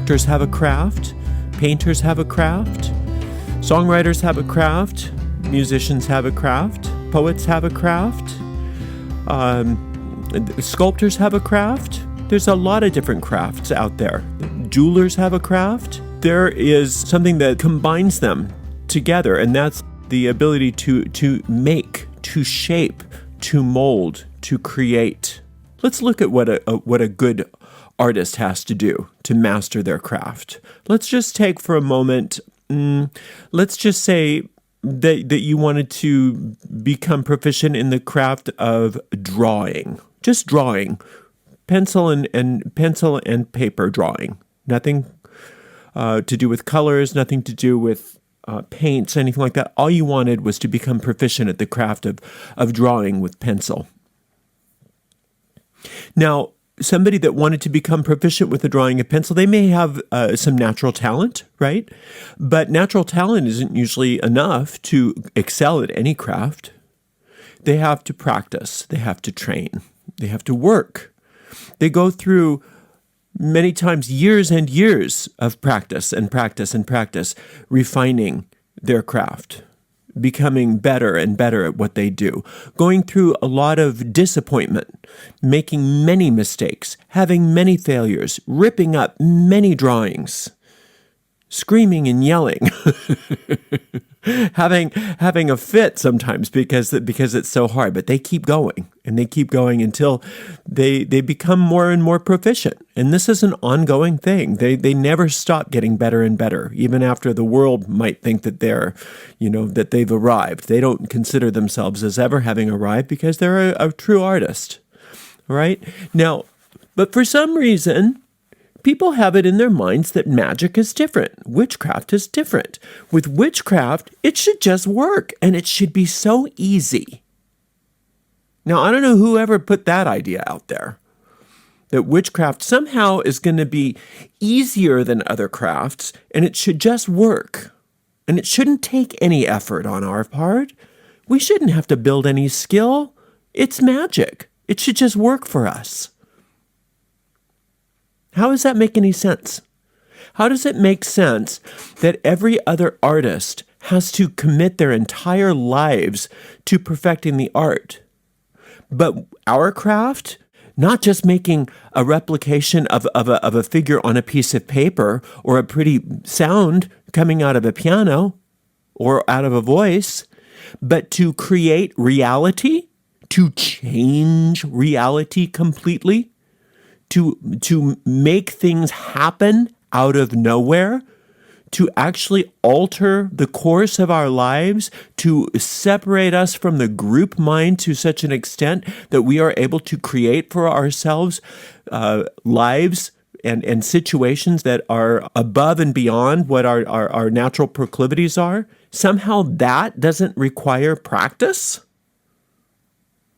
actors have a craft, painters have a craft, songwriters have a craft, musicians have a craft, poets have a craft, sculptors have a craft. There's a lot of different crafts out there. Jewelers have a craft. There is something that combines them together, and that's the ability to make, to shape, to mold, to create. Let's look at what a good artist has to do to master their craft. Let's just take for a moment, let's just say that you wanted to become proficient in the craft of drawing. Just drawing. Pencil and paper drawing. Nothing to do with colors, nothing to do with paints, anything like that. All you wanted was to become proficient at the craft of drawing with pencil. Now, somebody that wanted to become proficient with the drawing of pencil, they may have some natural talent, right? But natural talent isn't usually enough to excel at any craft. They have to practice. They have to train. They have to work. They go through many times years and years of practice and practice and practice, refining their craft, becoming better and better at what they do, going through a lot of disappointment, making many mistakes, having many failures, ripping up many drawings, screaming and yelling, having a fit sometimes because it's so hard, but they keep going and they keep going until they become more and more proficient. And this is an ongoing thing. They never stop getting better and better, even after the world might think that that they've arrived. They don't consider themselves as ever having arrived because they're a true artist, right? Now, but for some reason, people have it in their minds that magic is different. Witchcraft is different. With witchcraft, it should just work, and it should be so easy. Now, I don't know whoever put that idea out there, that witchcraft somehow is going to be easier than other crafts, and it should just work. And it shouldn't take any effort on our part. We shouldn't have to build any skill. It's magic. It should just work for us. How does that make any sense? How does it make sense that every other artist has to commit their entire lives to perfecting the art? But our craft, not just making a replication of a figure on a piece of paper or a pretty sound coming out of a piano or out of a voice, but to create reality, to change reality completely, to make things happen out of nowhere, to actually alter the course of our lives, to separate us from the group mind to such an extent that we are able to create for ourselves lives and situations that are above and beyond what our natural proclivities are. Somehow that doesn't require practice.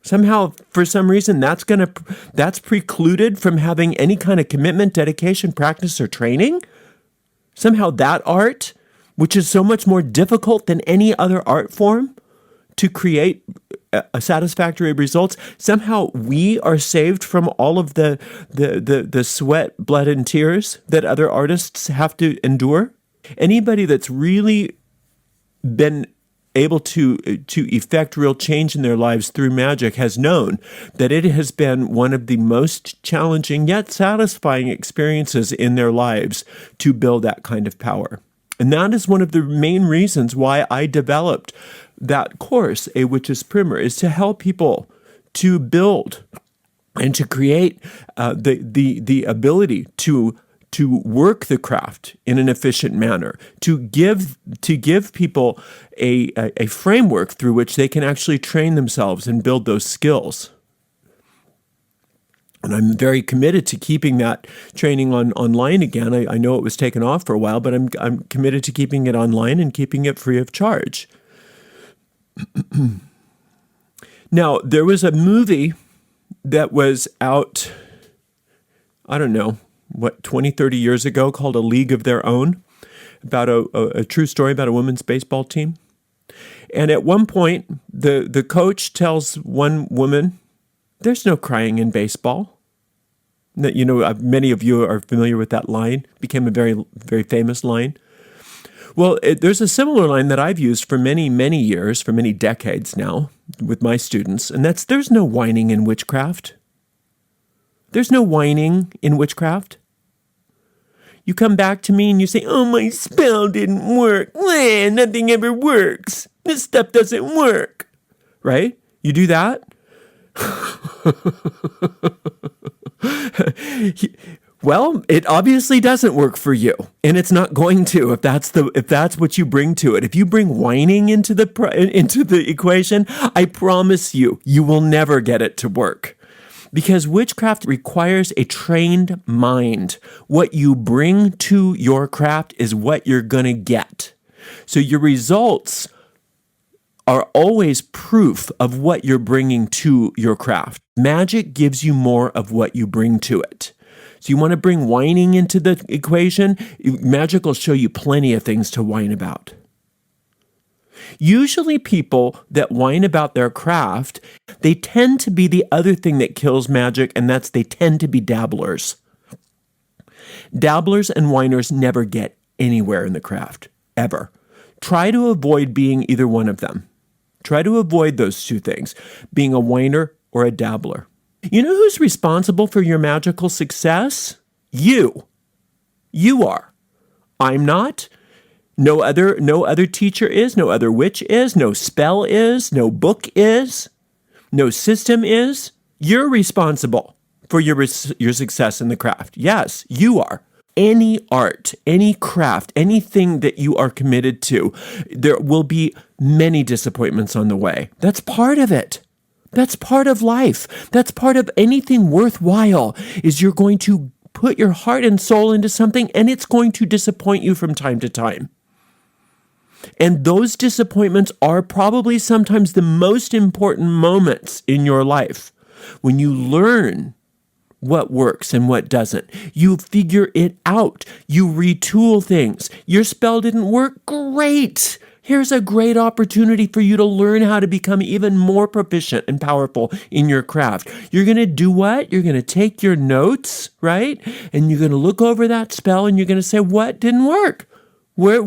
Somehow, for some reason, that's precluded from having any kind of commitment, dedication, practice, or training. Somehow that art, which is so much more difficult than any other art form to create satisfactory results, somehow we are saved from all of the sweat, blood, and tears that other artists have to endure. Anybody that's really been able to effect real change in their lives through magic has known that it has been one of the most challenging yet satisfying experiences in their lives to build that kind of power. And that is one of the main reasons why I developed that course, A Witch's Primer, is to help people to build and to create the ability to work the craft in an efficient manner, to give people a framework through which they can actually train themselves and build those skills. And I'm very committed to keeping that training online again. I know it was taken off for a while, but I'm committed to keeping it online and keeping it free of charge. Now, there was a movie that was out, I don't know, 20, 30 years ago, called A League of Their Own, about a true story about a women's baseball team. And at one point, the coach tells one woman, "There's no crying in baseball." That, many of you are familiar with that line. Became a very, very famous line. Well, there's a similar line that I've used for many, many years, for many decades now, with my students, and that's, there's no whining in witchcraft. There's no whining in witchcraft. You come back to me and you say, oh, my spell didn't work. Nothing ever works. This stuff doesn't work. Right? You do that? Well, it obviously doesn't work for you, and it's not going to if that's what you bring to it. If you bring whining into the equation, I promise you will never get it to work. Because witchcraft requires a trained mind. What you bring to your craft is what you're going to get. So your results are always proof of what you're bringing to your craft. Magic gives you more of what you bring to it. So you want to bring whining into the equation? Magic will show you plenty of things to whine about. Usually people that whine about their craft, they tend to be the other thing that kills magic, and that's they tend to be dabblers. Dabblers and whiners never get anywhere in the craft, ever. Try to avoid being either one of them. Try to avoid those two things, being a whiner or a dabbler. You know who's responsible for your magical success? You. You are. I'm not. No other teacher is, no other witch is, no spell is, no book is, no system is. You're responsible for your success in the craft. Yes, you are. Any art, any craft, anything that you are committed to, there will be many disappointments on the way. That's part of it. That's part of life. That's part of anything worthwhile, is you're going to put your heart and soul into something, and it's going to disappoint you from time to time. And those disappointments are probably sometimes the most important moments in your life, when you learn what works and what doesn't. You figure it out. You retool things. Your spell didn't work? Great. Here's a great opportunity for you to learn how to become even more proficient and powerful in your craft. You're going to do what? You're going to take your notes, right? And you're going to look over that spell and you're going to say, what didn't work? What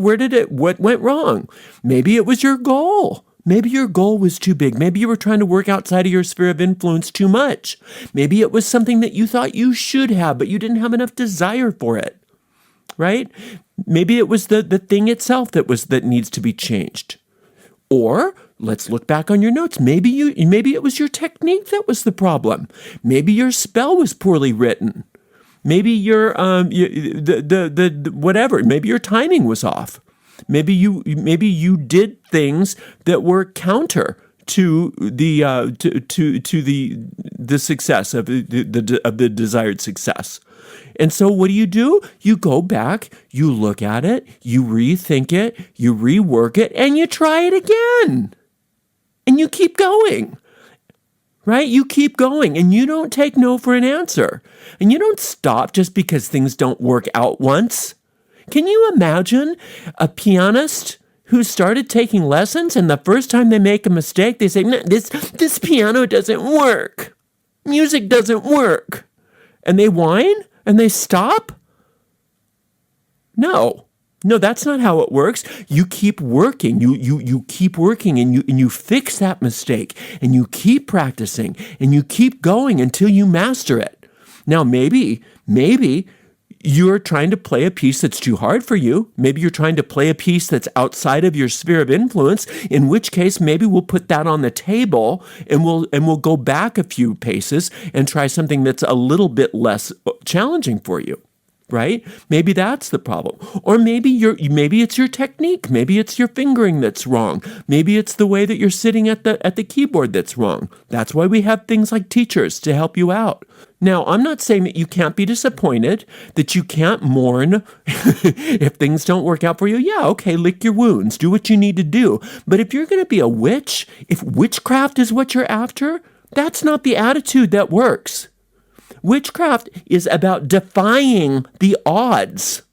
went wrong? Maybe it was your goal. Maybe your goal was too big. Maybe you were trying to work outside of your sphere of influence too much. Maybe it was something that you thought you should have, but you didn't have enough desire for it, right? Maybe it was the thing itself that needs to be changed. Or let's look back on your notes. Maybe it was your technique that was the problem. Maybe your spell was poorly written. Maybe your whatever. Maybe your timing was off. Maybe you did things that were counter to the success of the desired success. And so what do? You go back, you look at it, you rethink it, you rework it, and you try it again. And you keep going. Right? You keep going, and you don't take no for an answer. And you don't stop just because things don't work out once. Can you imagine a pianist who started taking lessons, and the first time they make a mistake, they say, no, this piano doesn't work. Music doesn't work. And they whine, and they stop? No, that's not how it works. You keep working. You keep working, and you fix that mistake, and you keep practicing, and you keep going until you master it. Now, maybe you're trying to play a piece that's too hard for you. Maybe you're trying to play a piece that's outside of your sphere of influence, in which case maybe we'll put that on the table and we'll go back a few paces and try something that's a little bit less challenging for you. Right? Maybe that's the problem. Or maybe it's your technique. Maybe it's your fingering that's wrong. Maybe it's the way that you're sitting at the keyboard that's wrong. That's why we have things like teachers to help you out. Now, I'm not saying that you can't be disappointed, that you can't mourn if things don't work out for you. Yeah, okay, lick your wounds, do what you need to do. But if you're going to be a witch, if witchcraft is what you're after, that's not the attitude that works. Witchcraft is about defying the odds,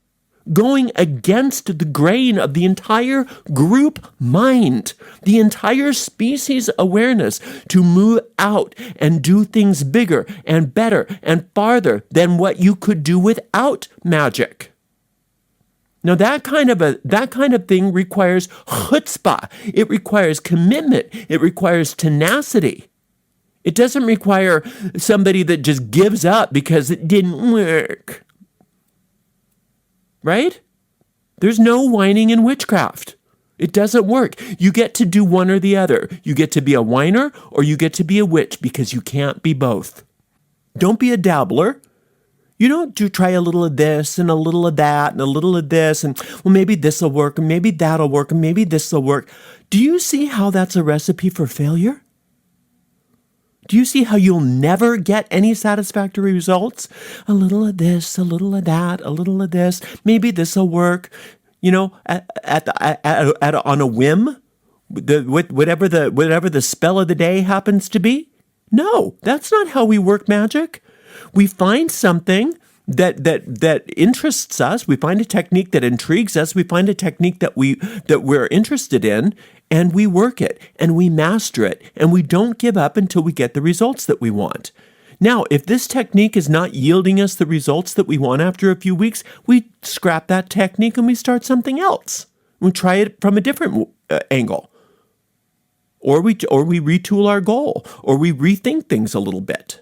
going against the grain of the entire group mind, the entire species awareness to move out and do things bigger and better and farther than what you could do without magic. Now that kind of thing requires chutzpah. It requires commitment. It requires tenacity. It doesn't require somebody that just gives up because it didn't work. Right? There's no whining in witchcraft. It doesn't work. You get to do one or the other. You get to be a whiner or you get to be a witch because you can't be both. Don't be a dabbler. You don't try a little of this and a little of that and a little of this and, well, maybe this will work and maybe that'll work and maybe this will work. Do you see how that's a recipe for failure? Do you see how you'll never get any satisfactory results? A little of this, a little of that, a little of this. Maybe this will work. On a whim, whatever the spell of the day happens to be. No, that's not how we work magic. We find something that interests us. We find a technique that intrigues us. We find a technique that we're interested in, and we work it and we master it, and we don't give up until we get the results that we want. Now, if this technique is not yielding us the results that we want after a few weeks, we scrap that technique and we start something else. We try it from a different angle. Or we retool our goal, or we rethink things a little bit.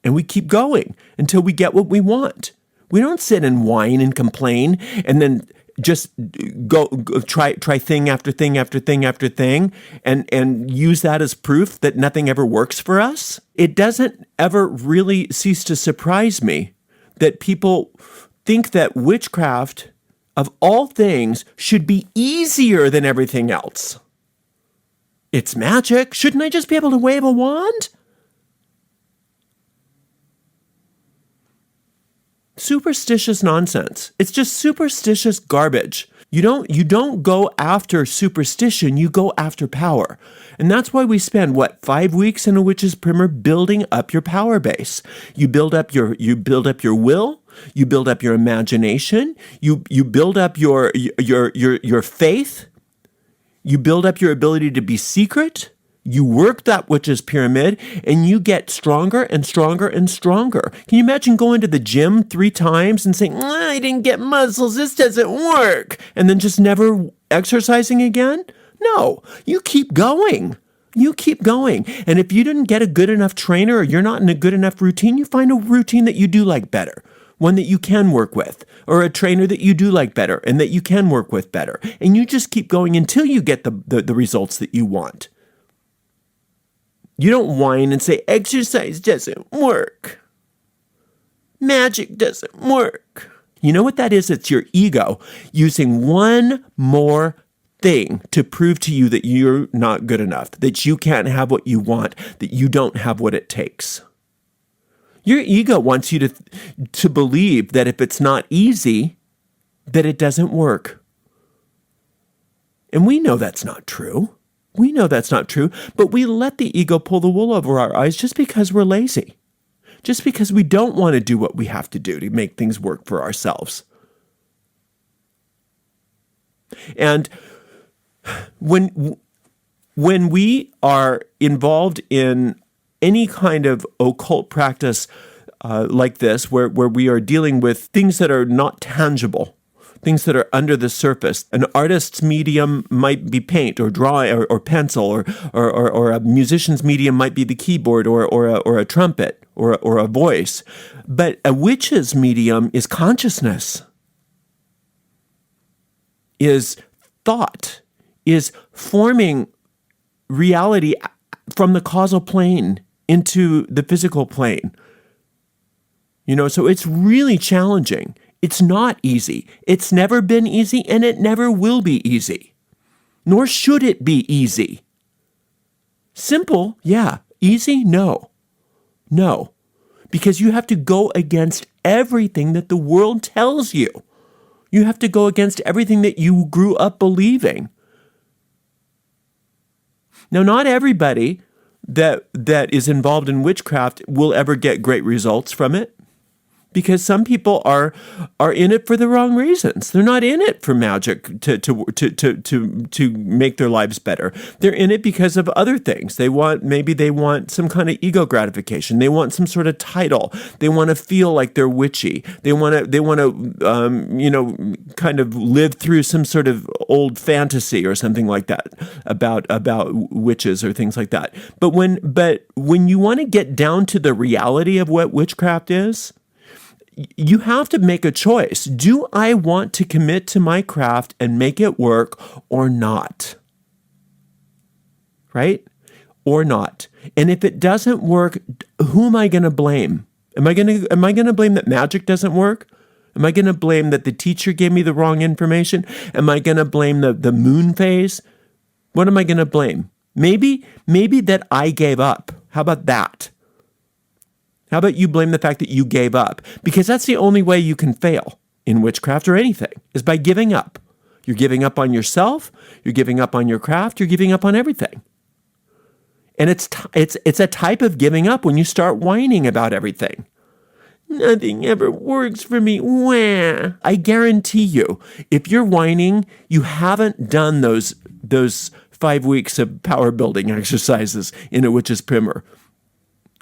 And we keep going until we get what we want. We don't sit and whine and complain and then just go try thing after thing after thing after thing and use that as proof that nothing ever works for us. It doesn't ever really cease to surprise me that people think that witchcraft, of all things, should be easier than everything else. It's magic. Shouldn't I just be able to wave a wand? Superstitious nonsense. It's just superstitious garbage. You don't go after superstition, you go after power. And that's why we spend 5 weeks in a witch's primer building up your power base. You build up your will, you build up your imagination, you build up your faith, you build up your ability to be secret. You work that witch's pyramid and you get stronger and stronger and stronger. Can you imagine going to the gym 3 times and saying, I didn't get muscles, this doesn't work, and then just never exercising again? No, you keep going. You keep going. And if you didn't get a good enough trainer or you're not in a good enough routine, you find a routine that you do like better, one that you can work with, or a trainer that you do like better and that you can work with better. And you just keep going until you get the results that you want. You don't whine and say, exercise doesn't work. Magic doesn't work. You know what that is? It's your ego using one more thing to prove to you that you're not good enough, that you can't have what you want, that you don't have what it takes. Your ego wants you to believe that if it's not easy, that it doesn't work. And we know that's not true. We know that's not true, but we let the ego pull the wool over our eyes just because we're lazy, just because we don't want to do what we have to do to make things work for ourselves. And when we are involved in any kind of occult practice like this, where we are dealing with things that are not tangible, things that are under the surface. An artist's medium might be paint or drawing or pencil, or a musician's medium might be the keyboard or a trumpet or a voice. But a witch's medium is consciousness, is thought, is forming reality from the causal plane into the physical plane. So it's really challenging. It's not easy. It's never been easy, and it never will be easy. Nor should it be easy. Simple, yeah. Easy, no. No. Because you have to go against everything that the world tells you. You have to go against everything that you grew up believing. Now, not everybody that is involved in witchcraft will ever get great results from it. because some people are in it for the wrong reasons. They're not in it for magic to make their lives better. They're in it because of other things. Maybe they want some kind of ego gratification. They want some sort of title. They want to feel like they're witchy. They want to kind of live through some sort of old fantasy or something like that about witches or things like that. But when you want to get down to the reality of what witchcraft is, you have to make a choice. Do I want to commit to my craft and make it work or not? Right? Or not. And if it doesn't work, who am I going to blame? Am I going to blame that magic doesn't work? Am I going to blame that the teacher gave me the wrong information? Am I going to blame the moon phase? What am I going to blame? Maybe that I gave up. How about that? How about you blame the fact that you gave up? Because that's the only way you can fail in witchcraft or anything, is by giving up. You're giving up on yourself, you're giving up on your craft, you're giving up on everything. And it's a type of giving up when you start whining about everything. Nothing ever works for me. Wah. I guarantee you, if you're whining, you haven't done those 5 weeks of power building exercises in a witch's primer.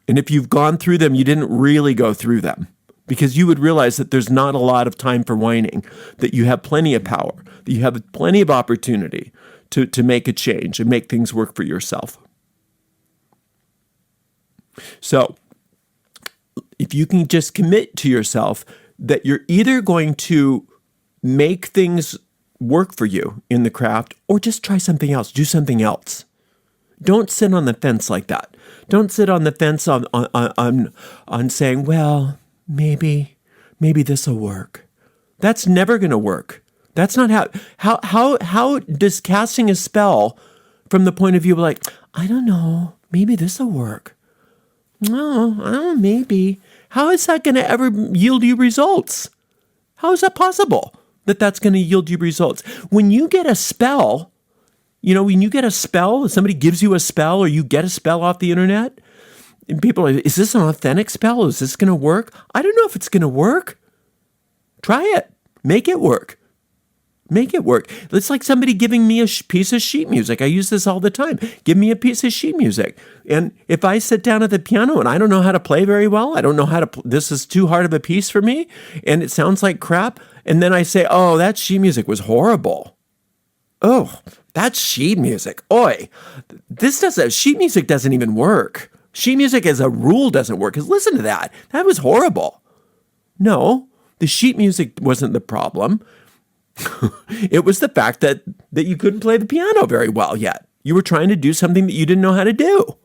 And if you've gone through them, you didn't really go through them, because you would realize that there's not a lot of time for whining, that you have plenty of power, that you have plenty of opportunity to make a change and make things work for yourself. So if you can just commit to yourself that you're either going to make things work for you in the craft or just try something else, do something else. Don't sit on the fence like that. Don't sit on the fence on saying, well, maybe this will work. That's never going to work. That's not how does casting a spell from the point of view of like, I don't know, maybe this will work. No, I don't know, maybe. How is that going to ever yield you results? How is that possible that that's going to yield you results? When you get a spell, when you get a spell, somebody gives you a spell or you get a spell off the internet, and people are like, is this an authentic spell? Is this going to work? I don't know if it's going to work. Try it. Make it work. Make it work. It's like somebody giving me a piece of sheet music. I use this all the time. Give me a piece of sheet music. And if I sit down at the piano and I don't know how to play very well, I don't know how to, this is too hard of a piece for me, and it sounds like crap, and then I say, oh, that sheet music was horrible. Oh, that's sheet music. Oi, sheet music doesn't even work. Sheet music as a rule doesn't work, because listen to that. That was horrible. No, the sheet music wasn't the problem. It was the fact that you couldn't play the piano very well yet. You were trying to do something that you didn't know how to do.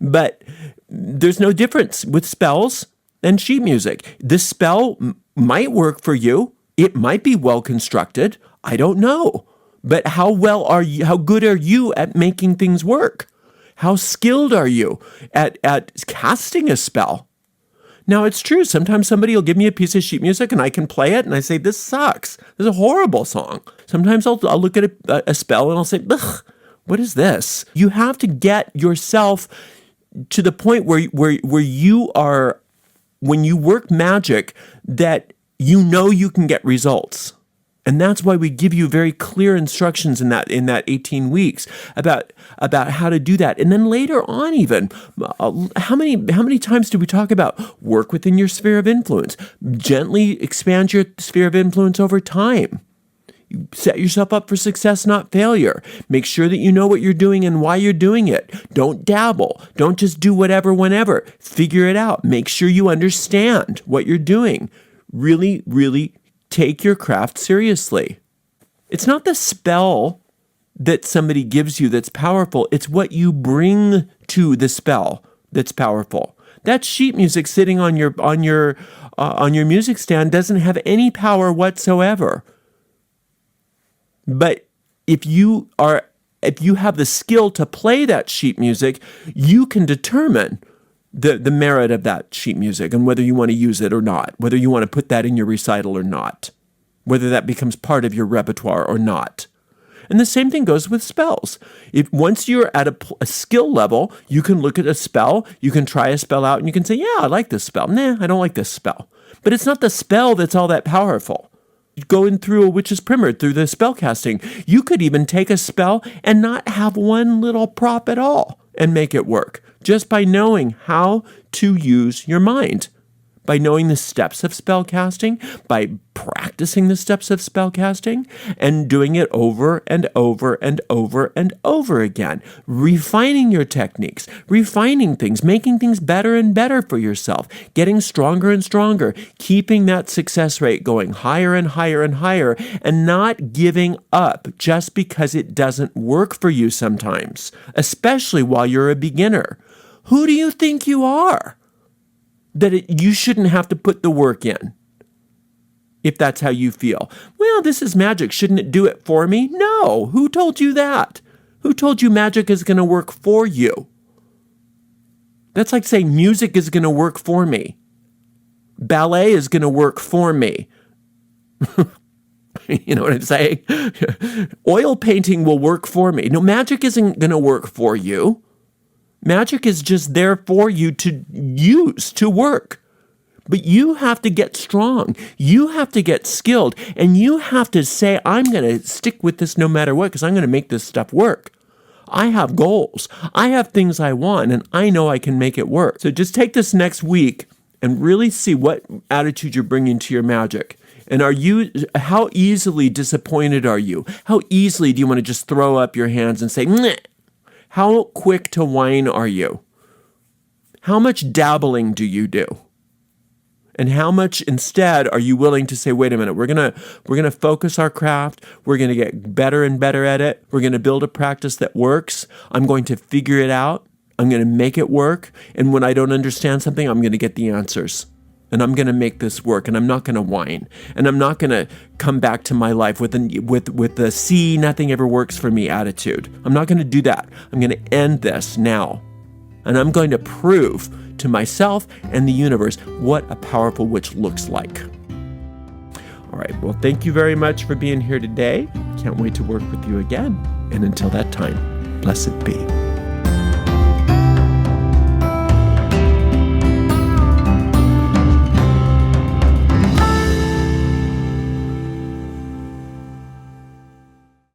But there's no difference with spells and sheet music. This spell might work for you. It might be well constructed. I don't know. But how good are you at making things work? How skilled are you at casting a spell? Now, it's true. Sometimes somebody will give me a piece of sheet music and I can play it and I say, this sucks. This is a horrible song. Sometimes I'll look at a spell and I'll say, ugh, what is this? You have to get yourself to the point where you are, when you work magic, that you know you can get results. And that's why we give you very clear instructions in that 18 weeks about how to do that. And then later on, even how many times do we talk about work within your sphere of influence? Gently expand your sphere of influence over time. You set yourself up for success, not failure. Make sure that you know what you're doing and why you're doing it. Don't dabble. Don't just do whatever, whenever. Figure it out. Make sure you understand what you're doing. Really, really take your craft seriously. It's not the spell that somebody gives you that's powerful. It's what you bring to the spell that's powerful. That sheet music sitting on your music stand doesn't have any power whatsoever. But if you have the skill to play that sheet music, you can determine the merit of that sheet music and whether you want to use it or not, whether you want to put that in your recital or not, whether that becomes part of your repertoire or not. And the same thing goes with spells. If once you're at a skill level, you can look at a spell, you can try a spell out, and you can say, yeah, I like this spell. Nah, I don't like this spell. But it's not the spell that's all that powerful. Going through a witch's primer, through the spell casting, you could even take a spell and not have one little prop at all and make it work, just by knowing how to use your mind. By knowing the steps of spell casting, by practicing the steps of spell casting, and doing it over and over and over and over again. Refining your techniques, refining things, making things better and better for yourself, getting stronger and stronger, keeping that success rate going higher and higher and higher, and not giving up just because it doesn't work for you sometimes, especially while you're a beginner. Who do you think you are? That you shouldn't have to put the work in, if that's how you feel. Well, this is magic. Shouldn't it do it for me? No. Who told you that? Who told you magic is going to work for you? That's like saying music is going to work for me. Ballet is going to work for me. You know what I'm saying? Oil painting will work for me. No, magic isn't going to work for you. Magic is just there for you to use, to work. But you have to get strong. You have to get skilled. And you have to say, I'm going to stick with this no matter what, because I'm going to make this stuff work. I have goals. I have things I want, and I know I can make it work. So just take this next week and really see what attitude you're bringing to your magic. And how easily disappointed are you? How easily do you want to just throw up your hands and say, meh? How quick to whine are you? How much dabbling do you do? And how much instead are you willing to say, wait a minute, we're gonna focus our craft, we're gonna get better and better at it, we're gonna build a practice that works, I'm going to figure it out, I'm gonna make it work, and when I don't understand something, I'm gonna get the answers. And I'm going to make this work, and I'm not going to whine, and I'm not going to come back to my life with the see nothing ever works for me attitude. I'm not going to do that. I'm going to end this now, and I'm going to prove to myself and the universe what a powerful witch looks like. All right, well, thank you very much for being here today. Can't wait to work with you again, and until that time, blessed be.